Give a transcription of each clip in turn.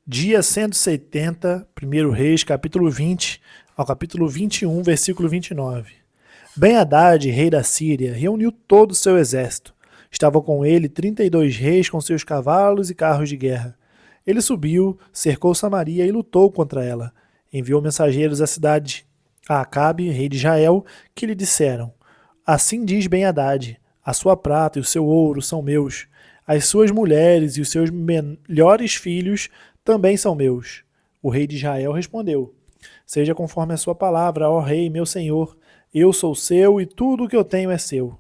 Dia 170, 1 Reis, capítulo 20 ao capítulo 21, versículo 29. Ben-Hadad, rei da Síria, reuniu todo o seu exército. Estavam com ele 32 reis com seus cavalos e carros de guerra. Ele subiu, cercou Samaria e lutou contra ela. Enviou mensageiros à cidade, a Acabe, rei de Israel, que lhe disseram: Assim diz Ben-Hadad: a sua prata e o seu ouro são meus. As suas mulheres e os seus melhores filhos também são meus. O rei de Israel respondeu: Seja conforme a sua palavra, ó rei, meu senhor. Eu sou seu e tudo o que eu tenho é seu.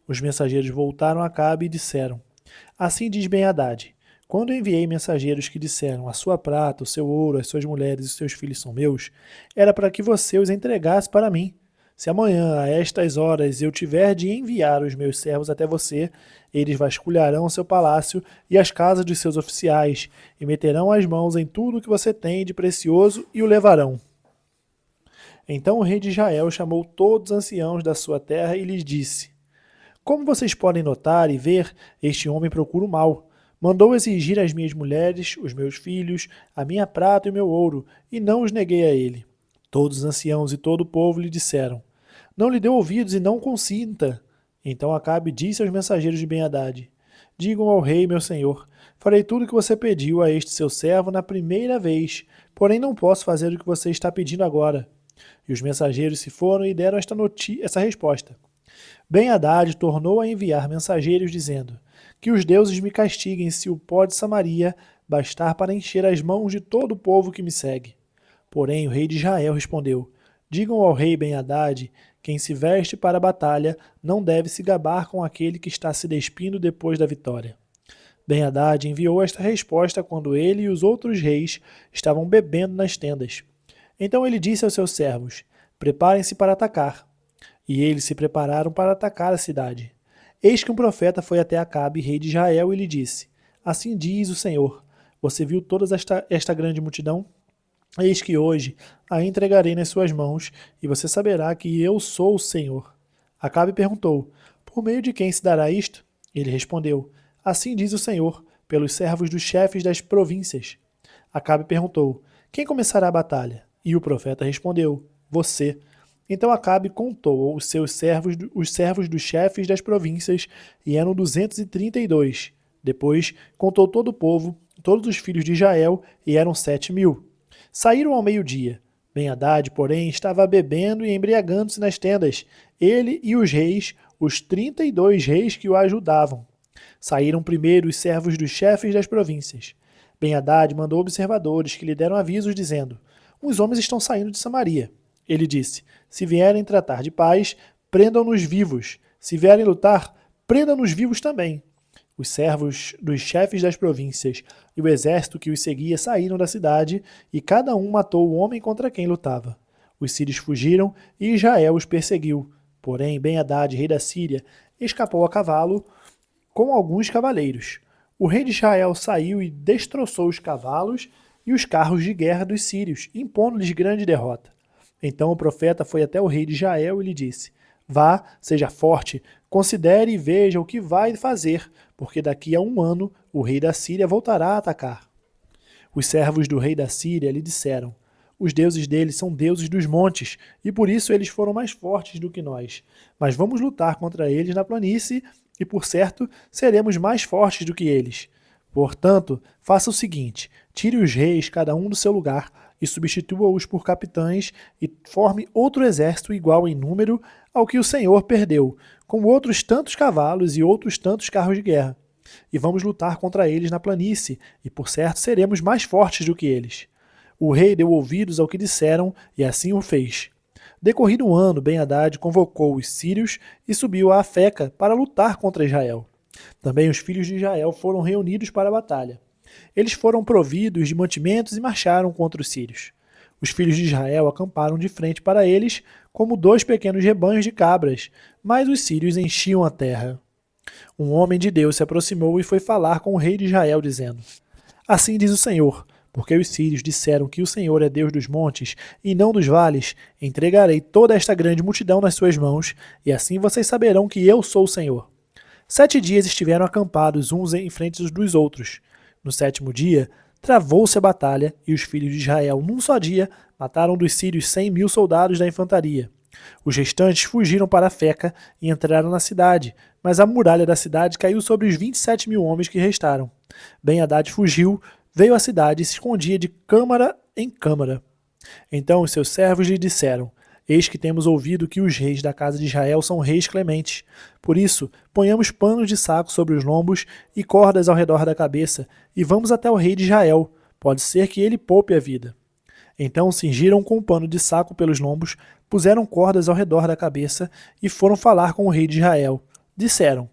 Os mensageiros voltaram a Acabe e disseram: Assim diz Ben-Hadad: Quando enviei mensageiros que disseram: A sua prata, o seu ouro, as suas mulheres e os seus filhos são meus, era para que você os entregasse para mim. Se amanhã, a estas horas, eu tiver de enviar os meus servos até você, eles vasculharão seu palácio e as casas dos seus oficiais, e meterão as mãos em tudo o que você tem de precioso e o levarão. Então o rei de Israel chamou todos os anciãos da sua terra e lhes disse: Como vocês podem notar e ver, este homem procura o mal. Mandou exigir as minhas mulheres, os meus filhos, a minha prata e o meu ouro, e não os neguei a ele. Todos os anciãos e todo o povo lhe disseram: Não lhe dê ouvidos e não consinta. Então Acabe disse aos mensageiros de Ben-Hadad: Digam ao rei, meu senhor, farei tudo o que você pediu a este seu servo na primeira vez, porém não posso fazer o que você está pedindo agora. E os mensageiros se foram e deram essa resposta. Ben-Hadad tornou a enviar mensageiros, dizendo: Que os deuses me castiguem se o pó de Samaria bastar para encher as mãos de todo o povo que me segue. Porém, o rei de Israel respondeu: Digam ao rei Ben-Hadad: Quem se veste para a batalha não deve se gabar com aquele que está se despindo depois da vitória. Ben-Hadad enviou esta resposta quando ele e os outros reis estavam bebendo nas tendas. Então ele disse aos seus servos: Preparem-se para atacar. E eles se prepararam para atacar a cidade. Eis que um profeta foi até Acabe, rei de Israel, e lhe disse: Assim diz o Senhor: Você viu toda esta grande multidão? Eis que hoje a entregarei nas suas mãos, e você saberá que eu sou o Senhor. Acabe perguntou: Por meio de quem se dará isto? Ele respondeu: Assim diz o Senhor, pelos servos dos chefes das províncias. Acabe perguntou: Quem começará a batalha? E o profeta respondeu: Você. Então Acabe contou os servos dos chefes das províncias, e eram 232. Depois contou todo o povo, todos os filhos de Israel, e eram 7.000. Saíram ao meio-dia. Ben-Hadad, porém, estava bebendo e embriagando-se nas tendas, ele e os reis, os 32 reis que o ajudavam. Saíram primeiro os servos dos chefes das províncias. Ben-Hadad mandou observadores que lhe deram avisos, dizendo: Uns homens estão saindo de Samaria. Ele disse: Se vierem tratar de paz, prendam-nos vivos. Se vierem lutar, prendam-nos vivos também. Os servos dos chefes das províncias e o exército que os seguia saíram da cidade, e cada um matou o homem contra quem lutava. Os sírios fugiram e Israel os perseguiu. Porém, Ben-Hadad, rei da Síria, escapou a cavalo com alguns cavaleiros. O rei de Israel saiu e destroçou os cavalos e os carros de guerra dos sírios, impondo-lhes grande derrota. Então o profeta foi até o rei de Israel e lhe disse: Vá, seja forte, considere e veja o que vai fazer, porque daqui a um ano o rei da Síria voltará a atacar. Os servos do rei da Síria lhe disseram: Os deuses deles são deuses dos montes, e por isso eles foram mais fortes do que nós. Mas vamos lutar contra eles na planície, e por certo seremos mais fortes do que eles. Portanto, faça o seguinte: tire os reis, cada um do seu lugar, e substitua-os por capitães, e forme outro exército igual em número ao que o Senhor perdeu, com outros tantos cavalos e outros tantos carros de guerra. E vamos lutar contra eles na planície, e por certo seremos mais fortes do que eles. O rei deu ouvidos ao que disseram, e assim o fez. Decorrido um ano, Ben-Hadad convocou os sírios e subiu a Afeca para lutar contra Israel. Também os filhos de Israel foram reunidos para a batalha. Eles foram providos de mantimentos e marcharam contra os sírios. Os filhos de Israel acamparam de frente para eles, como 2 pequenos rebanhos de cabras, mas os sírios enchiam a terra. Um homem de Deus se aproximou e foi falar com o rei de Israel, dizendo: Assim diz o Senhor: porque os sírios disseram que o Senhor é Deus dos montes e não dos vales, entregarei toda esta grande multidão nas suas mãos, e assim vocês saberão que eu sou o Senhor. 7 dias estiveram acampados uns em frente dos outros. No 7º dia, travou-se a batalha e os filhos de Israel, num só dia, mataram dos sírios 100.000 soldados da infantaria. Os restantes fugiram para Feca e entraram na cidade, mas a muralha da cidade caiu sobre os 27.000 homens que restaram. Ben-Hadad fugiu, veio à cidade e se escondia de câmara em câmara. Então os seus servos lhe disseram: Eis que temos ouvido que os reis da casa de Israel são reis clementes. Por isso, ponhamos panos de saco sobre os lombos e cordas ao redor da cabeça, e vamos até o rei de Israel. Pode ser que ele poupe a vida. Então cingiram com um pano de saco pelos lombos, puseram cordas ao redor da cabeça e foram falar com o rei de Israel. Disseram: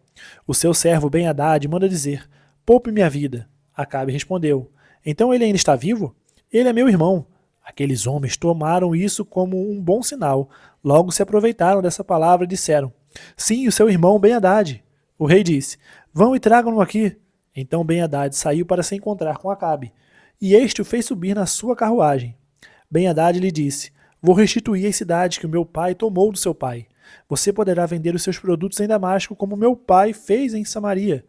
O seu servo Ben-Hadad manda dizer: Poupe-me a vida. Acabe respondeu: Então ele ainda está vivo? Ele é meu irmão. Aqueles homens tomaram isso como um bom sinal. Logo se aproveitaram dessa palavra e disseram: Sim, o seu irmão Ben-Hadad. O rei disse: Vão e tragam-no aqui. Então Ben-Hadad saiu para se encontrar com Acabe, e este o fez subir na sua carruagem. Ben-Hadad lhe disse: Vou restituir as cidades que o meu pai tomou do seu pai. Você poderá vender os seus produtos em Damasco, como meu pai fez em Samaria.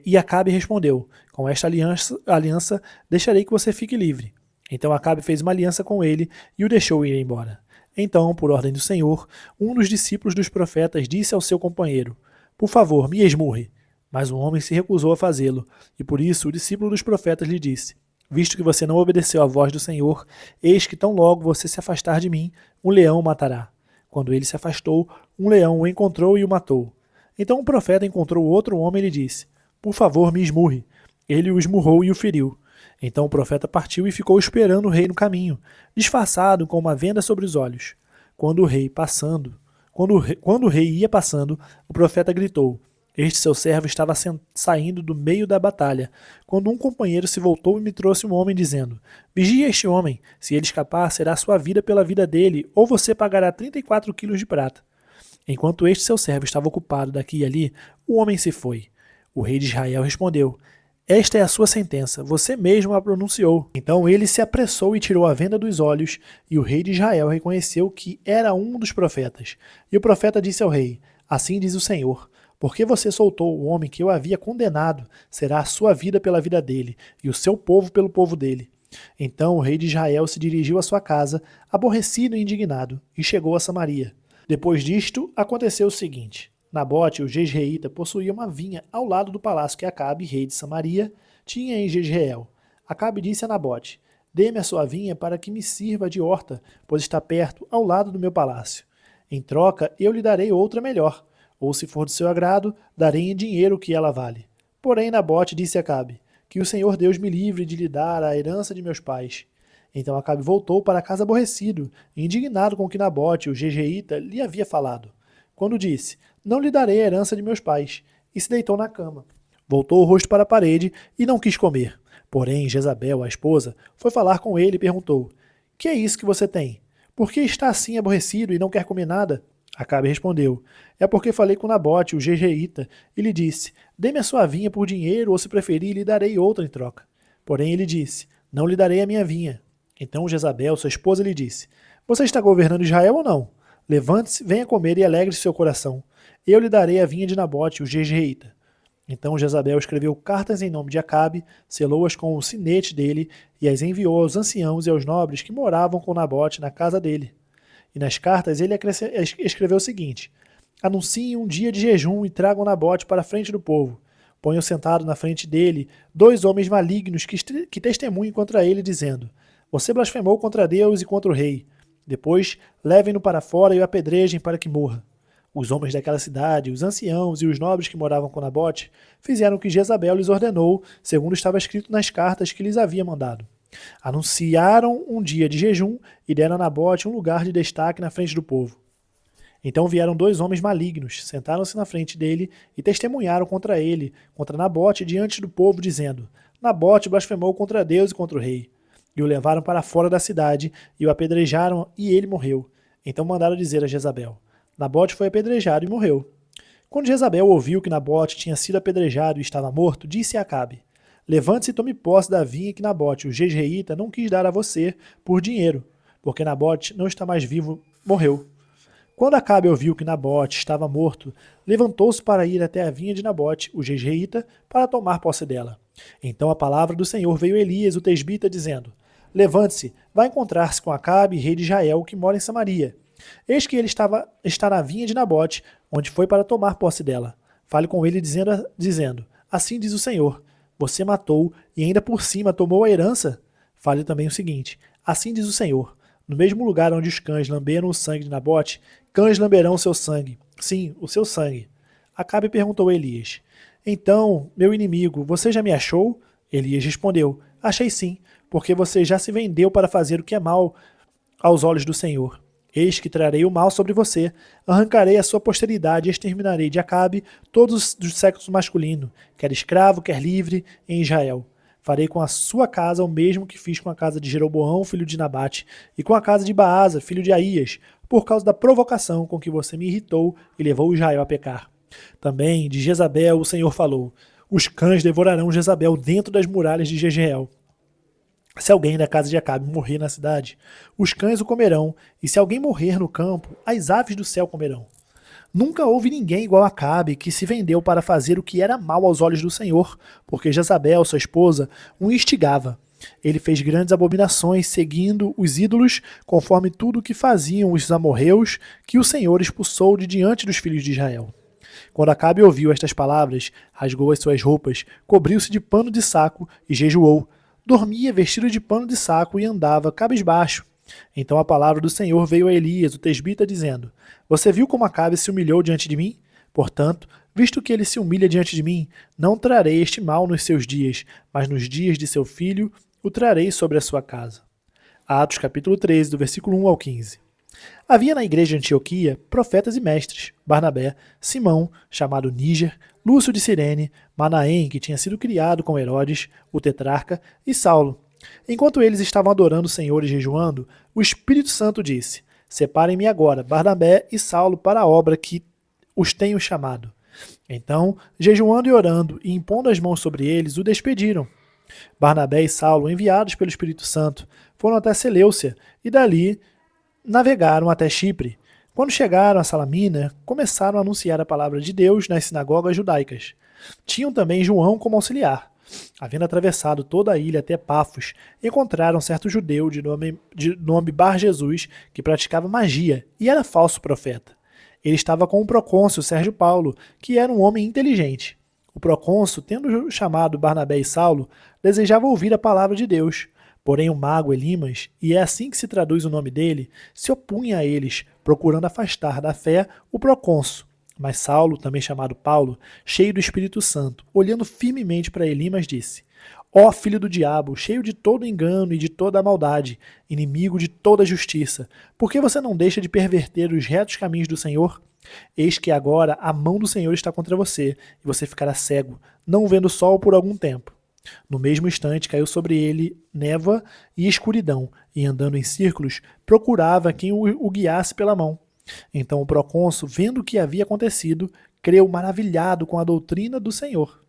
E Acabe respondeu: Com esta aliança deixarei que você fique livre. Então Acabe fez uma aliança com ele e o deixou ir embora. Então, por ordem do Senhor, um dos discípulos dos profetas disse ao seu companheiro: Por favor, me esmurre. Mas o homem se recusou a fazê-lo, e por isso o discípulo dos profetas lhe disse: Visto que você não obedeceu à voz do Senhor, eis que tão logo você se afastar de mim, um leão o matará. Quando ele se afastou, um leão o encontrou e o matou. Então o profeta encontrou outro homem e lhe disse: Por favor, me esmurre. Ele o esmurrou e o feriu. Então o profeta partiu e ficou esperando o rei no caminho, disfarçado com uma venda sobre os olhos. Quando o rei ia passando, o profeta gritou: Este seu servo estava saindo do meio da batalha, quando um companheiro se voltou e me trouxe um homem dizendo: Vigie este homem, se ele escapar, será sua vida pela vida dele, ou você pagará 34 quilos de prata. Enquanto este seu servo estava ocupado daqui e ali, o homem se foi. O rei de Israel respondeu: Esta é a sua sentença, você mesmo a pronunciou. Então ele se apressou e tirou a venda dos olhos, e o rei de Israel reconheceu que era um dos profetas. E o profeta disse ao rei: Assim diz o Senhor: Porque você soltou o homem que eu havia condenado, será a sua vida pela vida dele, e o seu povo pelo povo dele. Então o rei de Israel se dirigiu à sua casa, aborrecido e indignado, e chegou a Samaria. Depois disto, aconteceu o seguinte: Nabote, o jezreelita, possuía uma vinha ao lado do palácio que Acabe, rei de Samaria, tinha em Jezreel. Acabe disse a Nabote: Dê-me a sua vinha para que me sirva de horta, pois está perto, ao lado do meu palácio. Em troca, eu lhe darei outra melhor, ou se for do seu agrado, darei em dinheiro o que ela vale. Porém, Nabote disse a Acabe: Que o Senhor Deus me livre de lhe dar a herança de meus pais. Então Acabe voltou para casa aborrecido, indignado com o que Nabote, o jezreelita, lhe havia falado. Quando disse: Não lhe darei a herança de meus pais, e se deitou na cama. Voltou o rosto para a parede e não quis comer. Porém, Jezabel, a esposa, foi falar com ele e perguntou: Que é isso que você tem? Por que está assim aborrecido e não quer comer nada? Acabe respondeu: É porque falei com Nabote, o jezreelita, e lhe disse: Dê-me a sua vinha por dinheiro, ou se preferir, lhe darei outra em troca. Porém ele disse: Não lhe darei a minha vinha. Então Jezabel, sua esposa, lhe disse: Você está governando Israel ou não? Levante-se, venha comer e alegre-se seu coração. Eu lhe darei a vinha de Nabote, o jezreelita. Então Jezabel escreveu cartas em nome de Acabe, selou-as com o sinete dele e as enviou aos anciãos e aos nobres que moravam com Nabote na casa dele. E nas cartas ele escreveu o seguinte: Anunciem um dia de jejum e tragam Nabote para a frente do povo. Ponham sentado na frente dele 2 homens malignos que testemunhem contra ele, dizendo: Você blasfemou contra Deus e contra o rei. Depois, levem-no para fora e o apedrejem para que morra. Os homens daquela cidade, os anciãos e os nobres que moravam com Nabote, fizeram o que Jezabel lhes ordenou, segundo estava escrito nas cartas que lhes havia mandado. Anunciaram um dia de jejum e deram a Nabote um lugar de destaque na frente do povo. Então vieram 2 homens malignos, sentaram-se na frente dele e testemunharam contra ele, contra Nabote, diante do povo, dizendo: Nabote blasfemou contra Deus e contra o rei. E o levaram para fora da cidade, e o apedrejaram, e ele morreu. Então mandaram dizer a Jezabel: Nabote foi apedrejado e morreu. Quando Jezabel ouviu que Nabote tinha sido apedrejado e estava morto, disse a Acabe: Levante-se e tome posse da vinha que Nabote, o jezreelita, não quis dar a você por dinheiro, porque Nabote não está mais vivo, morreu. Quando Acabe ouviu que Nabote estava morto, levantou-se para ir até a vinha de Nabote, o jezreíta, para tomar posse dela. Então a palavra do Senhor veio a Elias, o tesbita, dizendo: Levante-se, vá encontrar-se com Acabe, rei de Israel, que mora em Samaria. Eis que ele está na vinha de Nabote, onde foi para tomar posse dela. Fale com ele, dizendo: Assim diz o Senhor, você matou e ainda por cima tomou a herança? Fale também o seguinte: Assim diz o Senhor, no mesmo lugar onde os cães lamberam o sangue de Nabote, cães lamberão o seu sangue. Sim, o seu sangue. Acabe perguntou a Elias: Então, meu inimigo, você já me achou? Elias respondeu: Achei sim, porque você já se vendeu para fazer o que é mal aos olhos do Senhor. Eis que trarei o mal sobre você, arrancarei a sua posteridade e exterminarei de Acabe todos do sexo masculino, quer escravo, quer livre, em Israel. Farei com a sua casa o mesmo que fiz com a casa de Jeroboão, filho de Nabate, e com a casa de Baasa, filho de Aías, por causa da provocação com que você me irritou e levou Israel a pecar. Também de Jezabel o Senhor falou: os cães devorarão Jezabel dentro das muralhas de Jezreel. Se alguém da casa de Acabe morrer na cidade, os cães o comerão, e se alguém morrer no campo, as aves do céu comerão. Nunca houve ninguém igual a Acabe que se vendeu para fazer o que era mal aos olhos do Senhor, porque Jezabel, sua esposa, o instigava. Ele fez grandes abominações, seguindo os ídolos, conforme tudo o que faziam os amorreus, que o Senhor expulsou de diante dos filhos de Israel. Quando Acabe ouviu estas palavras, rasgou as suas roupas, cobriu-se de pano de saco e jejuou. Dormia vestido de pano de saco e andava cabisbaixo. Então a palavra do Senhor veio a Elias, o tesbita, dizendo: Você viu como Acabe se humilhou diante de mim? Portanto, visto que ele se humilha diante de mim, não trarei este mal nos seus dias, mas nos dias de seu filho o trarei sobre a sua casa. Atos capítulo 13, do versículo 1 ao 15. Havia na igreja de Antioquia profetas e mestres: Barnabé, Simão, chamado Níger, Lúcio de Cirene, Manaém, que tinha sido criado com Herodes, o tetrarca, e Saulo. Enquanto eles estavam adorando o Senhor e jejuando, o Espírito Santo disse: Separem-me agora, Barnabé e Saulo, para a obra que os tenho chamado. Então, jejuando e orando e impondo as mãos sobre eles, o despediram. Barnabé e Saulo, enviados pelo Espírito Santo, foram até Seleucia e dali navegaram até Chipre. Quando chegaram a Salamina, começaram a anunciar a palavra de Deus nas sinagogas judaicas. Tinham também João como auxiliar. Havendo atravessado toda a ilha até Pafos, encontraram certo judeu de nome Bar-Jesus, que praticava magia e era falso profeta. Ele estava com o procônsul Sérgio Paulo, que era um homem inteligente. O procônsul, tendo chamado Barnabé e Saulo, desejava ouvir a palavra de Deus. Porém o mago Elimas, e é assim que se traduz o nome dele, se opunha a eles, procurando afastar da fé o procônsul. Mas Saulo, também chamado Paulo, cheio do Espírito Santo, olhando firmemente para Elimas, disse: Ó filho do diabo, cheio de todo engano e de toda a maldade, inimigo de toda a justiça, por que você não deixa de perverter os retos caminhos do Senhor? Eis que agora a mão do Senhor está contra você, e você ficará cego, não vendo o sol por algum tempo. No mesmo instante caiu sobre ele névoa e escuridão, e andando em círculos, procurava quem o guiasse pela mão. Então o procônsul, vendo o que havia acontecido, creu maravilhado com a doutrina do Senhor.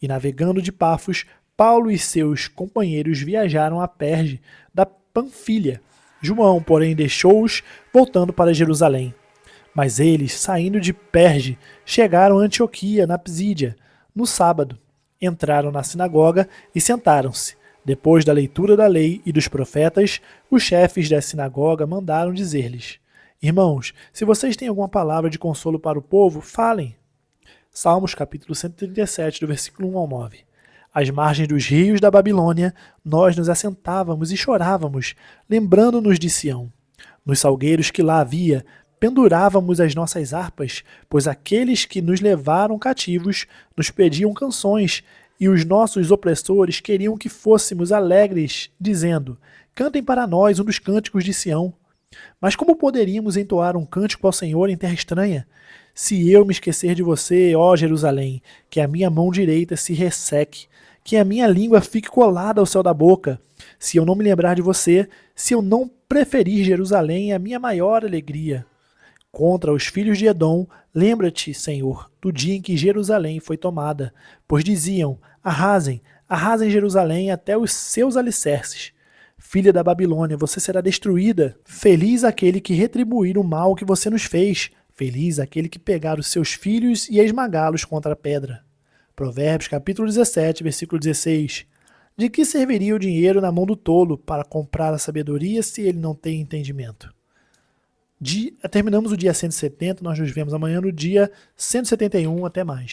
E navegando de Pafos, Paulo e seus companheiros viajaram a Perge da Panfilha. João, porém, deixou-os, voltando para Jerusalém. Mas eles, saindo de Perge, chegaram a Antioquia, na Psídia, no sábado. Entraram na sinagoga e sentaram-se. Depois da leitura da lei e dos profetas, os chefes da sinagoga mandaram dizer-lhes: Irmãos, se vocês têm alguma palavra de consolo para o povo, falem. Salmos capítulo 137, do versículo 1 ao 9. Às margens dos rios da Babilônia, nós nos assentávamos e chorávamos, lembrando-nos de Sião. Nos salgueiros que lá havia, pendurávamos as nossas harpas, pois aqueles que nos levaram cativos nos pediam canções, e os nossos opressores queriam que fôssemos alegres, dizendo: Cantem para nós um dos cânticos de Sião. Mas como poderíamos entoar um cântico ao Senhor em terra estranha? Se eu me esquecer de você, ó Jerusalém, que a minha mão direita se resseque, que a minha língua fique colada ao céu da boca, se eu não me lembrar de você, se eu não preferir Jerusalém a minha maior alegria. Contra os filhos de Edom, lembra-te, Senhor, do dia em que Jerusalém foi tomada, pois diziam: arrasem, arrasem Jerusalém até os seus alicerces. filha da Babilônia, você será destruída. Feliz aquele que retribuir o mal que você nos fez. Feliz aquele que pegar os seus filhos e esmagá-los contra a pedra. Provérbios capítulo 17, versículo 16. De que serviria o dinheiro na mão do tolo para comprar a sabedoria se ele não tem entendimento? Terminamos o dia 170, nós nos vemos amanhã no dia 171. Até mais.